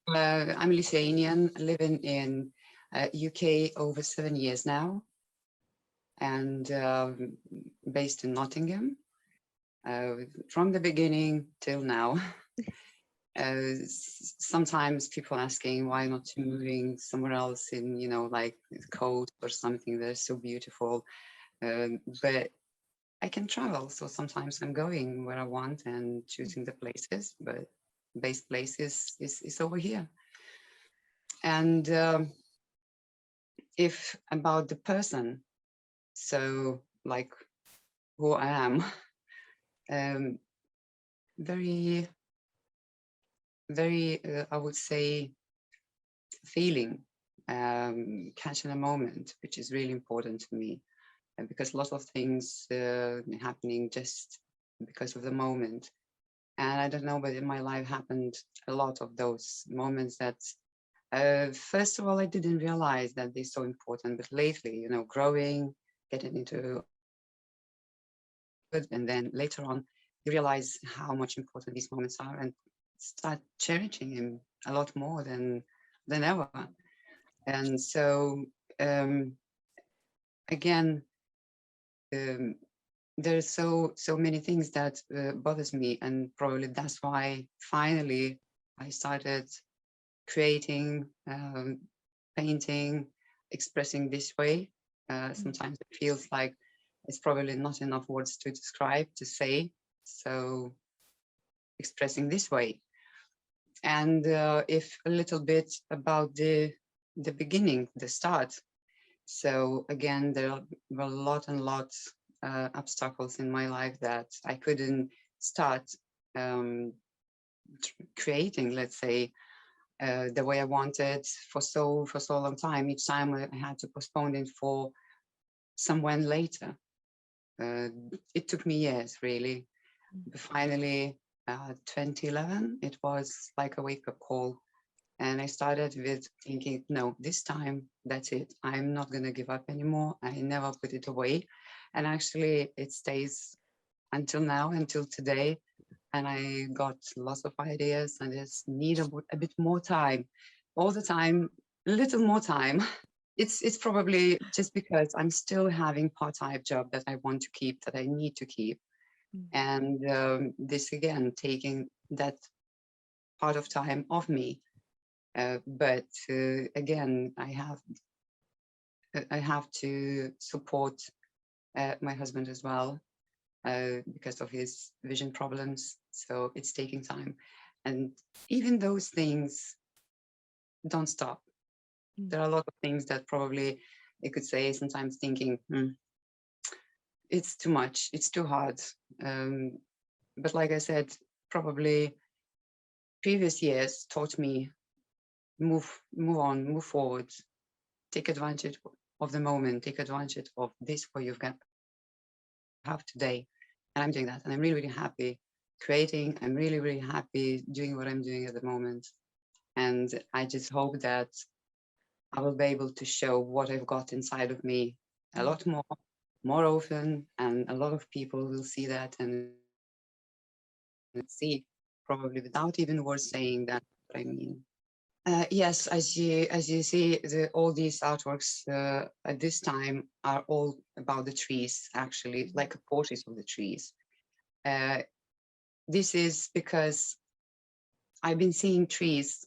I'm Lithuanian, living in UK over 7 years now, and based in Nottingham from the beginning till now. Sometimes people asking why not moving somewhere else in, like the coast or something that's so beautiful. But I can travel, so sometimes I'm going where I want and choosing the places, but base place is over here. And if about the person, so like who I am, um, very, very, I would say, feeling, catching a moment, which is really important to me, because lots of things happening just because of the moment. And I don't know, but in my life happened a lot of those moments that, first of all, I didn't realize that they're so important, but lately, growing, getting into it, and then later on, you realize how much important these moments are and start cherishing them a lot more than ever. And so, again, um, there's so many things that bothers me, and probably that's why finally I started creating, painting, expressing this way. Sometimes it feels like it's probably not enough words to describe, to say, so expressing this way. And if a little bit about the beginning, the start. So again, there were a lot and lots obstacles in my life that I couldn't start creating, let's say, the way I wanted for so long time. Each time I had to postpone it for someone later. It took me years, really. But finally, 2011, it was like a wake-up call. And I started with thinking, no, this time, that's it. I'm not going to give up anymore. I never put it away. And actually, it stays until now, until today. And I got lots of ideas and just need a bit more time. All the time, a little more time. It's probably just because I'm still having part-time job that I want to keep, that I need to keep. And this again, taking that part of time off me. But again, I have to support my husband as well because of his vision problems. So it's taking time. And even those things don't stop. There are a lot of things that probably I could say sometimes thinking, it's too much, it's too hard. But like I said, probably previous years taught me move on, move forward, take advantage of the moment, take advantage of this what you've got have today. And I'm doing that. And I'm really, really happy creating. I'm really, really happy doing what I'm doing at the moment. And I just hope that I will be able to show what I've got inside of me a lot more often. And a lot of people will see that and see probably without even words saying that what I mean. Yes, as you see, all these artworks at this time are all about the trees, actually, like portraits of the trees. This is because I've been seeing trees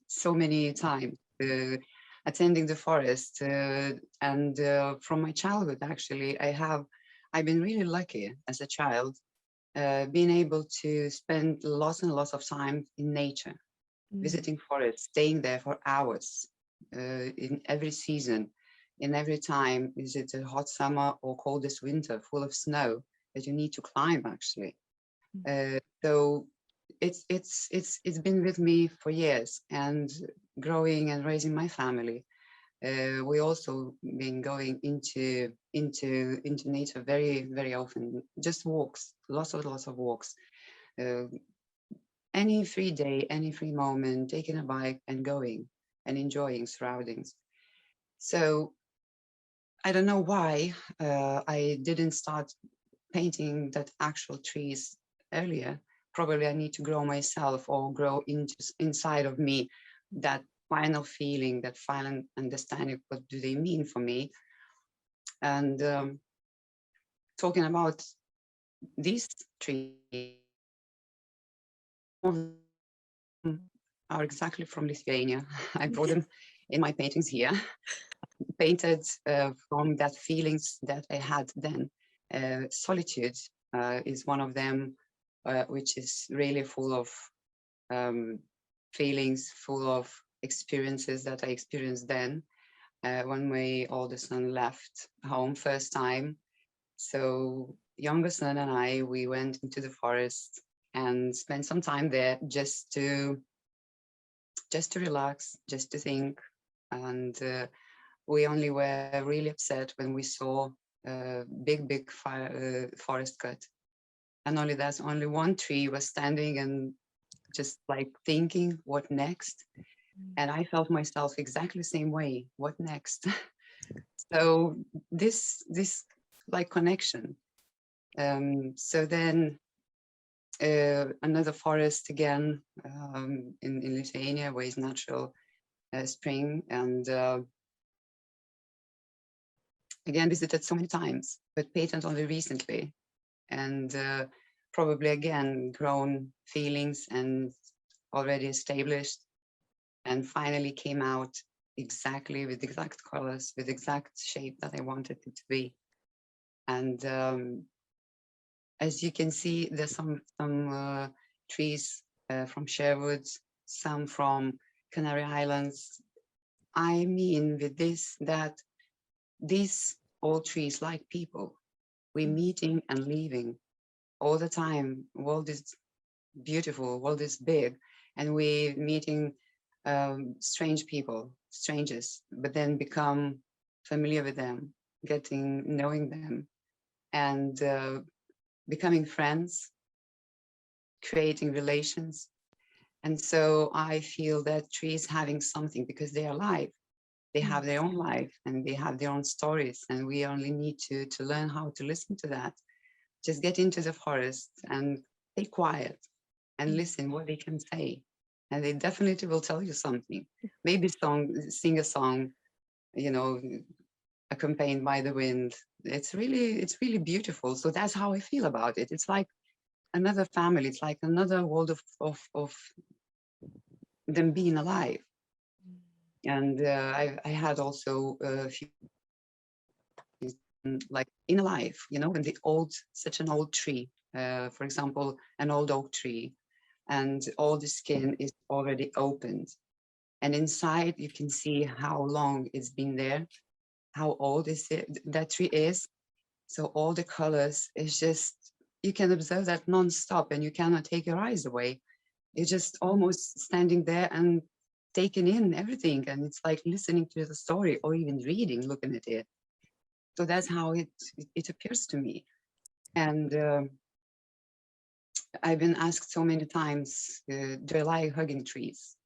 so many times, attending the forest, and from my childhood, actually, I've been really lucky as a child, being able to spend lots and lots of time in nature. Visiting forests, staying there for hours in every season, in every time, is it a hot summer or coldest winter full of snow that you need to climb actually. So it's been with me for years, and growing and raising my family. We also been going into nature very often, just walks, lots of walks. Uh, any free day, any free moment, taking a bike and going and enjoying surroundings. So I don't know why I didn't start painting that actual trees earlier. probably I need to grow myself or grow inside of me that final feeling, that final understanding, what do they mean for me? And talking about these trees, are exactly from Lithuania. I brought them in my paintings here, painted from that feelings that I had then. Solitude is one of them, which is really full of feelings, full of experiences that I experienced then when my older son left home first time. So younger son and I, we went into the forest and spent some time there just to relax, just to think. And we only were really upset when we saw a big forest cut. And only that, only one tree was standing and just like thinking, what next? And I felt myself exactly the same way. What next? So this like connection. So then another forest again in Lithuania, where is natural spring, and again visited so many times, but painted only recently, and probably again grown feelings and already established, and finally came out exactly with exact colors, with exact shape that I wanted it to be. And as you can see, there's some trees from Sherwood, some from Canary Islands. I mean with this that these old trees, like people, we're meeting and leaving all the time. World is beautiful, world is big, and we're meeting strange people, strangers, but then become familiar with them, knowing them, and becoming friends, creating relations. And so I feel that trees having something because they are alive. They have their own life and they have their own stories, and we only need to learn how to listen to that. Just get into the forest and stay quiet and listen what they can say. And they definitely will tell you something. Maybe sing a song, you know, accompanied by the wind. It's really beautiful. So that's how I feel about it. It's like another family. It's like another world of them being alive. And I had also a few like in life, you know, when such an old tree, for example, an old oak tree, and all the skin is already opened. And inside you can see how long it's been there, how old that tree is. So all the colors is just, you can observe that non-stop and you cannot take your eyes away. You're just almost standing there and taking in everything. And it's like listening to the story or even reading, looking at it. So that's how it appears to me. And I've been asked so many times, do I like hugging trees?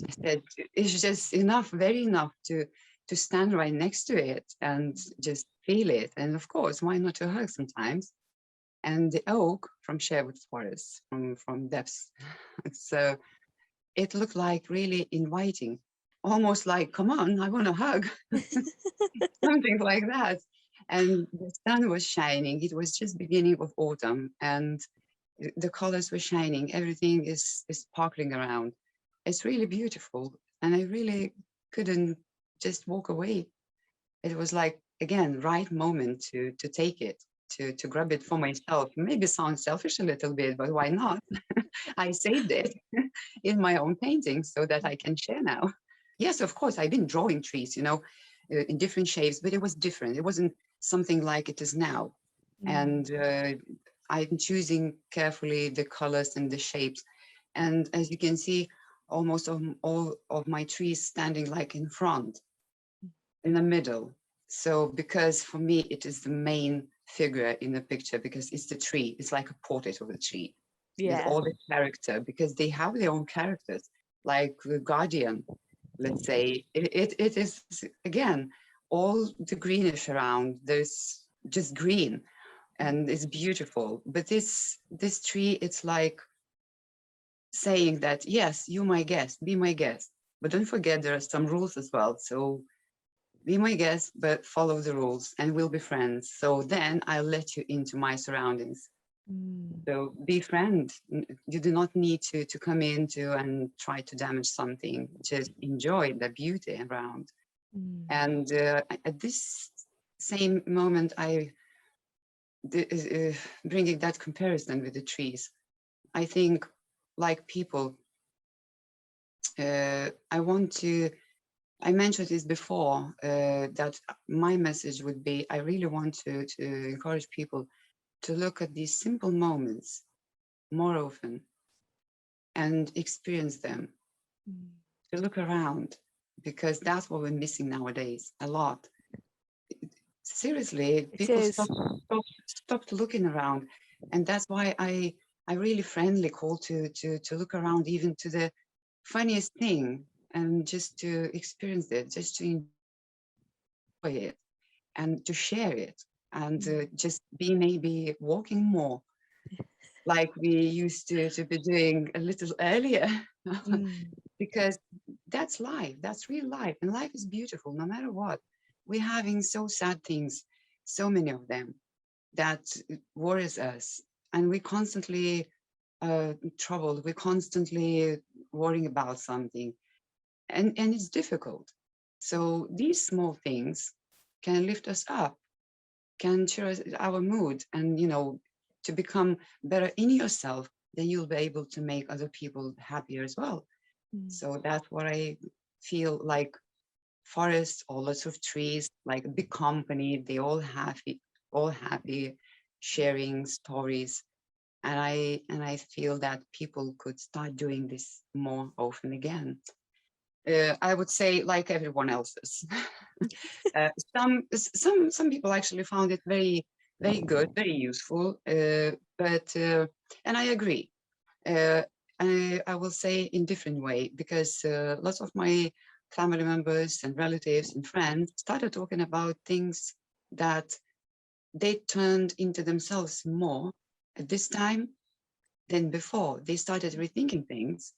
I said, it's just enough, very enough to stand right next to it and just feel it. And of course, why not to hug sometimes? And the oak from Sherwood Forest, from Tebbs, so it looked like really inviting, almost like, come on, I want to hug, something like that. And the sun was shining. It was just beginning of autumn, and the colors were shining. Everything is sparkling around. It's really beautiful, and I really couldn't just walk away. It was like, again, right moment to take it, to grab it for myself. Maybe sounds selfish a little bit, but why not? I saved it in my own painting so that I can share now. Yes, of course, I've been drawing trees, you know, in different shapes, but it was different. It wasn't something like it is now. And I'm choosing carefully the colors and the shapes. And as you can see, almost all of my trees standing like in front, in the middle. So because for me, it is the main figure in the picture because it's the tree. It's like a portrait of the tree with all the character, because they have their own characters, like the guardian, let's say. It is, again, all the greenish around. There's just green and it's beautiful. But this tree, it's like saying that, yes, you my guest, be my guest. But don't forget there are some rules as well. So be my guest, but follow the rules and we'll be friends. So then I'll let you into my surroundings. Mm. So be friend. You do not need to come into and try to damage something. Just enjoy the beauty around. Mm. And at this same moment, bringing that comparison with the trees, I think, like people, I want to. I mentioned this before, that my message would be, I really want to encourage people to look at these simple moments more often and experience them, Mm. to look around, because that's what we're missing nowadays a lot. Seriously, It people is. stopped looking around, and that's why I really friendly call to look around, even to the funniest thing, and just to experience it, just to enjoy it, and to share it, and Mm. just be maybe walking more like we used to be doing a little earlier. Mm. Because that's life, that's real life, and life is beautiful no matter what. We're having so sad things, so many of them, that worries us, and we constantly troubled, we're constantly worrying about something, and it's difficult. So these small things can lift us up, can cheer our mood, and to become better in yourself, then you'll be able to make other people happier as well. Mm. So that's what I feel like. Forests or lots of trees, like a big company, they all happy, sharing stories. And I feel that people could start doing this more often again. I would say like everyone else's. Some people actually found it very very good, very useful. But and I agree. Uh, I will say in different way, because lots of my family members and relatives and friends started talking about things that they turned into themselves more at this time than before. They started rethinking things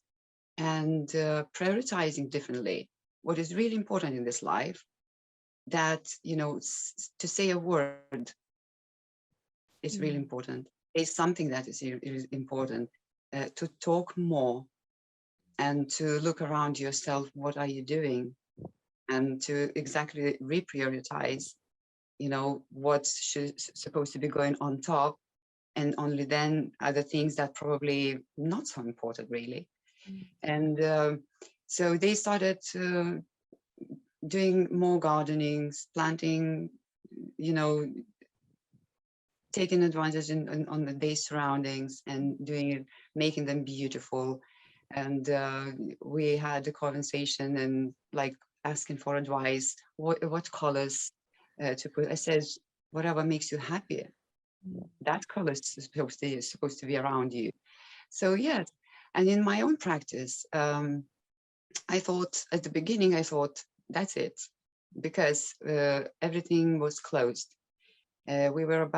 and prioritizing differently what is really important in this life. That to say a word is really Mm. important. Say something that is important. To talk more and to look around yourself, what are you doing, and to exactly reprioritize what's supposed to be going on top, and only then other things that probably not so important really. Mm. And so they started doing more gardenings, planting, you know taking advantage on the day surroundings and doing it, making them beautiful. And we had a conversation and like asking for advice, what colors to put. I said, whatever makes you happy, Mm. that color is supposed to be around you. So yes, and in my own practice, I thought at the beginning, I thought that's it, because everything was closed. We were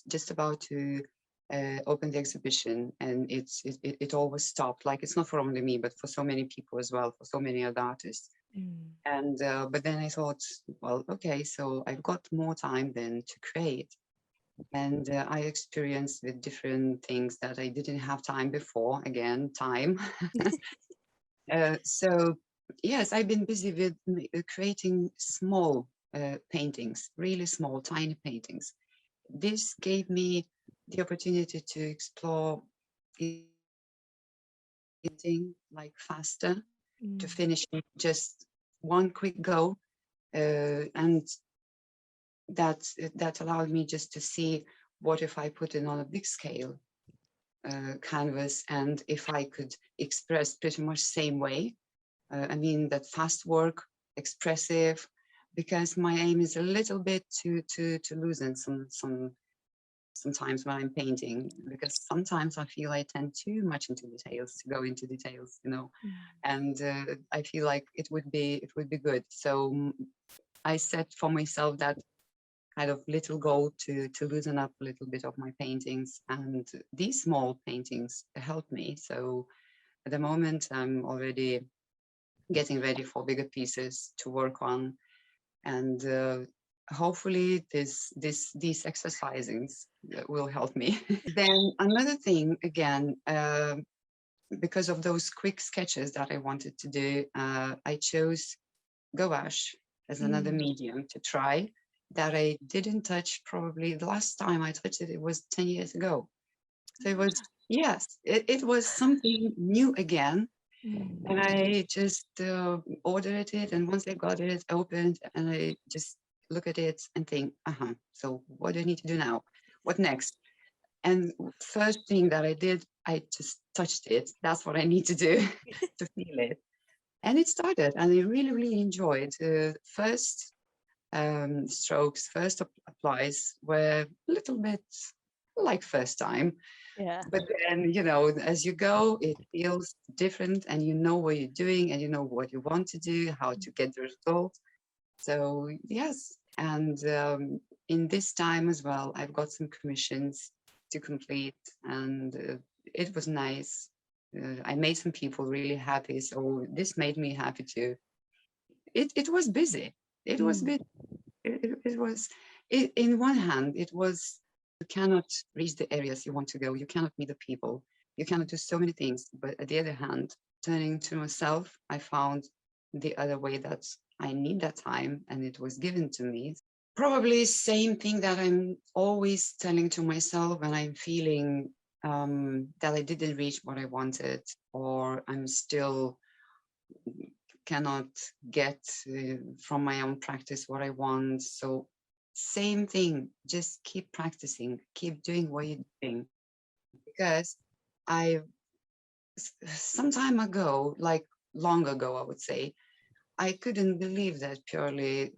just about to open the exhibition, and it always stopped. Like, it's not for only me, but for so many people as well, for so many other artists. Mm. And but then I thought, well, okay, so I've got more time then to create. And I experienced with different things that I didn't have time before. Again, time. So yes, I've been busy with creating small paintings, really small, tiny paintings. This gave me the opportunity to explore editing like faster, to Mm. finish it just one quick go, and that allowed me just to see what if I put it on a big scale canvas, and if I could express pretty much same way. I mean that fast work, expressive, because my aim is a little bit to loosen sometimes when I'm painting, because sometimes I feel I tend too much into details, to go into details, Mm. and I feel like it would be good. So I set for myself that kind of little goal to loosen up a little bit of my paintings, and these small paintings help me. So At the moment, I'm already getting ready for bigger pieces to work on, and hopefully these exercisings will help me. Then another thing, again, because of those quick sketches that I wanted to do, I chose gouache as another medium to try that I didn't touch. Probably the last time I touched it, it was 10 years ago. So it was, yes, it was something new again. And I just ordered it, and once I got it opened, and I just look at it and think, so what do I need to do now? What next? And first thing that I did, I just touched it. That's what I need to do to feel it. And it started, and I really, really enjoyed. First strokes, first applies were a little bit like first time. Yeah. But then, you know, as you go, it feels different, and you know what you're doing, and you know what you want to do, how to get the result. So yes, and in this time as well, I've got some commissions to complete, and it was nice. I made some people really happy, so this made me happy too. It was busy. It was busy. It was. In one hand, it was, you cannot reach the areas you want to go. You cannot meet the people. You cannot do so many things. But at the other hand, turning to myself, I found the other way that I need that time, and it was given to me. Probably same thing that I'm always telling to myself when I'm feeling that I didn't reach what I wanted, or I'm still cannot get from my own practice what I want. So same thing, just keep practicing, keep doing what you're doing. Because I, some time ago, like long ago, I would say, I couldn't believe that purely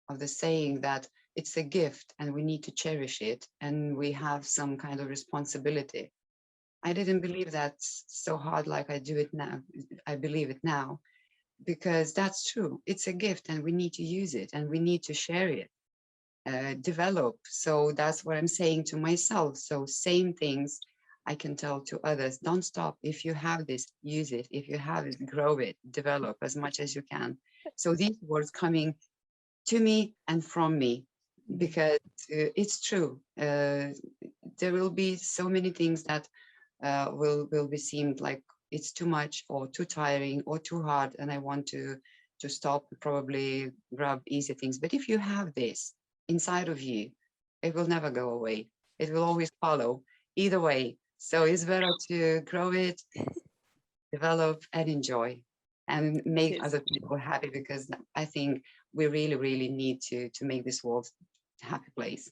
of the saying that it's a gift and we need to cherish it and we have some kind of responsibility. I didn't believe that so hard like I do it now. I believe it now, because that's true. It's a gift and we need to use it and we need to share it, develop. So that's what I'm saying to myself. So same things I can tell to others. Don't stop. If you have this, use it. If you have it, grow it, develop as much as you can. So these words coming to me and from me, because it's true. There will be so many things that will be seemed like it's too much or too tiring or too hard, and I want to stop, probably grab easy things. But if you have this inside of you, it will never go away. It will always follow either way. So it's better to grow it, develop, and enjoy, and make Yes. other people happy, because I think we really, really need to make this world a happy place.